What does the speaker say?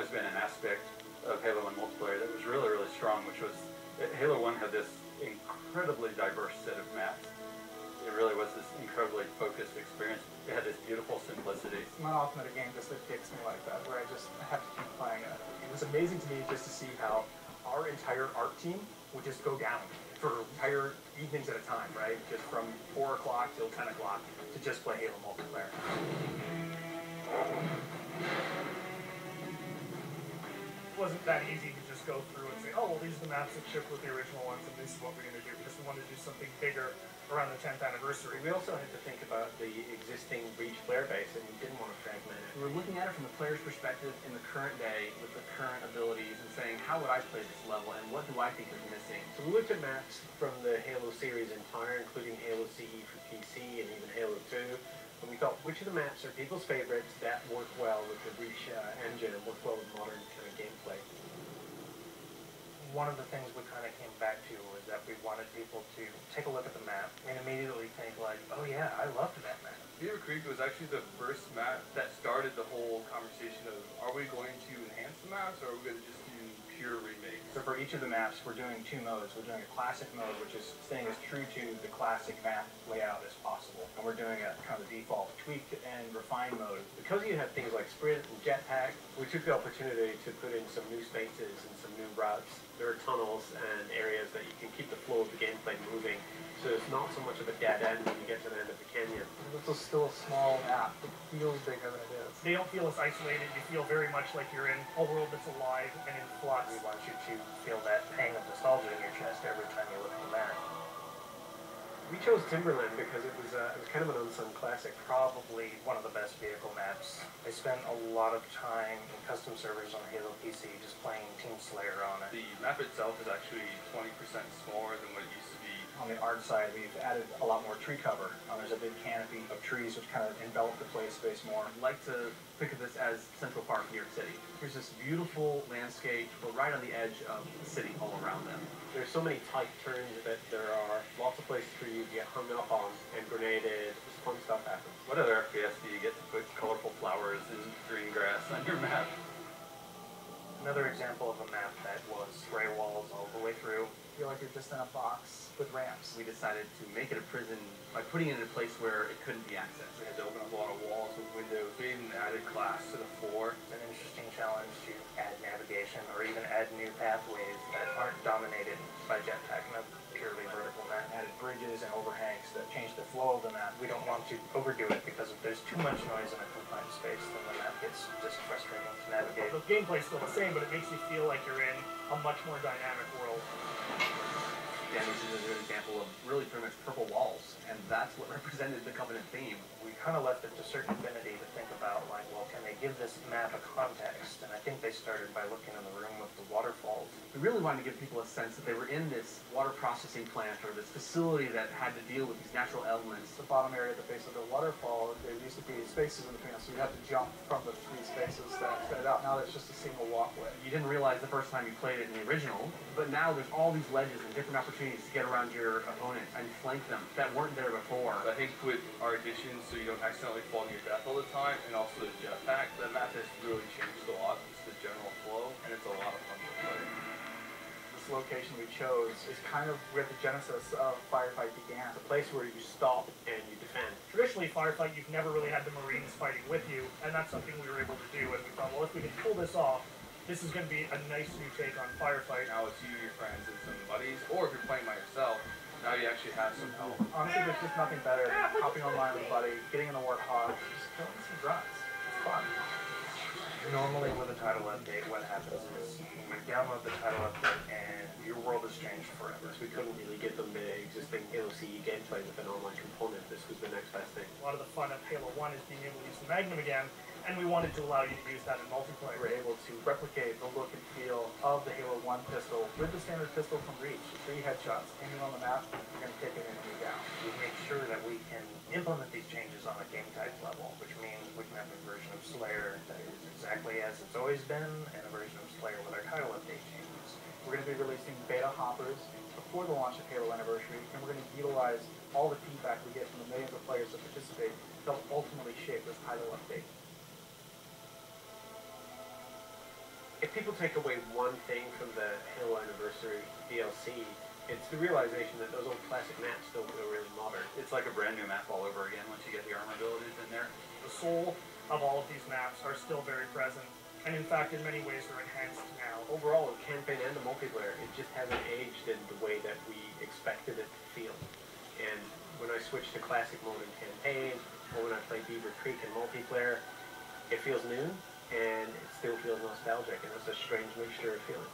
always been an aspect of Halo 1 multiplayer that was really, really strong, which was that Halo 1 had this incredibly diverse set of maps. It really was this incredibly focused experience. It had this beautiful simplicity. It's not often that a game just kicks me like that, where I have to keep playing it. It was amazing to me just to see how our entire art team would just go down for entire evenings at a time, right? Just from 4 o'clock till 10 o'clock to just play Halo multiplayer. It wasn't that easy to just go through and say, oh, well, these are the maps that ship with the original ones, and this is what we're going to do, because we wanted to do something bigger around the 10th anniversary. We also had to think about the existing Reach player base, and we didn't want to fragment it. We were looking at it from the player's perspective in the current day with the current abilities and saying, how would I play this level, and what do I think is missing? So we looked at maps from the Halo series entire, including Halo CE for PC and even Halo 2. And we thought, which of the maps are people's favorites that work well with the Reach engine and work well with modern kind of gameplay? One of the things we kind of came back to was that we wanted people to take a look at the map and immediately think like, oh yeah, I loved that map. Beaver Creek was actually the first map that started the whole conversation of, are we going to enhance the maps, or are we going to just do pure remakes? So for each of the maps, we're doing 2 modes. We're doing a classic mode, which is staying as true to the classic map layout as possible. And we're doing a kind of default tweaked and refined mode. Because you have things like sprint and jetpack, we took the opportunity to put in some new spaces and some new routes. There are tunnels and areas that you can keep the flow of the gameplay moving, so it's not so much of a dead end when you get to the end of the canyon. This is still a small map. It feels bigger than it is. They don't feel as isolated. You feel very much like you're in a world that's alive and in flux. We want you to feel that pang of nostalgia in your chest every time you look at the map. We chose Timberland because it was kind of an unsung classic. Probably one of the best vehicle maps. I spent a lot of time in custom servers on Halo PC just playing Team Slayer on it. The map itself is actually 20% smaller than what it used to be. On the art side, we've added a lot more tree cover. There's a big canopy of trees which kind of envelop the play space more. I'd like to think of this as Central Park, New York City. There's this beautiful landscape. We're right on the edge of the city all around them. There's so many tight turns that there are lots of places for you to get hung up on and grenaded. Just fun stuff happens. What other FPS do you get to put colorful flowers and green grass on your map? Another example of a map that was gray walls all the way through. You feel like you're just in a box with ramps. We decided to make it a prison by putting it in a place where it couldn't be accessed. We had to open up a lot of walls with windows. We even added glass to the floor. It's an interesting challenge to add navigation or even add new pathways that aren't dominated by jetpack in a purely vertical map. Added bridges and overhangs that change the flow of the map. We don't want to overdo it because if there's too much noise in a confined space, then the map gets just frustrating to navigate. The gameplay's still the same, but it makes you feel like you're in a much more dynamic world. Yeah, this is a good example of really pretty much purple walls, and that's what represented the Covenant theme. We kind of left it to certain affinity to think about, like, well, can they give this map a context? And I think they started by looking in the room with the waterfalls. We really wanted to give people a sense that they were in this water processing plant or this facility that had to deal with these natural elements. The bottom area at the base of the waterfall, there used to be spaces in between us, so you had to jump from the 3 spaces that fit it out. Now it's just a single walkway. You didn't realize the first time you played it in the original, but now there's all these ledges and different opportunities to get around your opponent and flank them that weren't there before. I think with our additions, so you don't accidentally fall to your death all the time, and also the jetpack, the map has really changed a lot. It's the general flow, and it's a lot of fun to play. This location we chose is kind of where the genesis of Firefight began. It's a place where you stop and you defend. Traditionally, Firefight, you've never really had the Marines fighting with you, and that's something we were able to do, and we thought, well, if we can pull this off, this is going to be a nice new take on Firefight. Now it's you, your friends, and some buddies, or if you're playing by yourself, now you actually have some help. Honestly, there's just nothing better than hopping online with a buddy, getting in a Warthog, just killing some grunts. It's fun. Normally with a title update, what happens is you download the title update and your world has changed forever. So we couldn't really give them the existing Halo CE gameplay with an online component. This was the next best thing. A lot of the fun of Halo 1 is being able to use the Magnum again, and we wanted to allow you to use that in multiplayer. We're able to replicate the look and feel of the Halo 1 pistol with the standard pistol from Reach. 3 headshots aiming on the map, you're going to take an enemy down. We make sure that we can implement these changes on a game type level, which means we can have a version of Slayer that is exactly as it's always been, and a version of Slayer with our title update changes. We're going to be releasing beta hoppers before the launch of Halo Anniversary, and we're going to utilize all the feedback we get from the millions of players that participate to ultimately shape this title update. if people take away one thing from the Halo Anniversary DLC, it's the realization that those old classic maps still feel really modern. It's like a brand new map all over again once you get the armor abilities in there. The soul of all of these maps are still very present, and in fact, in many ways, are enhanced now. Overall, the campaign and the multiplayer, it just hasn't aged in the way that we expected it to feel. And when I switch to classic mode in campaign, or when I play Beaver Creek in multiplayer, it feels new, and it still feels nostalgic, and it's a strange mixture of feeling.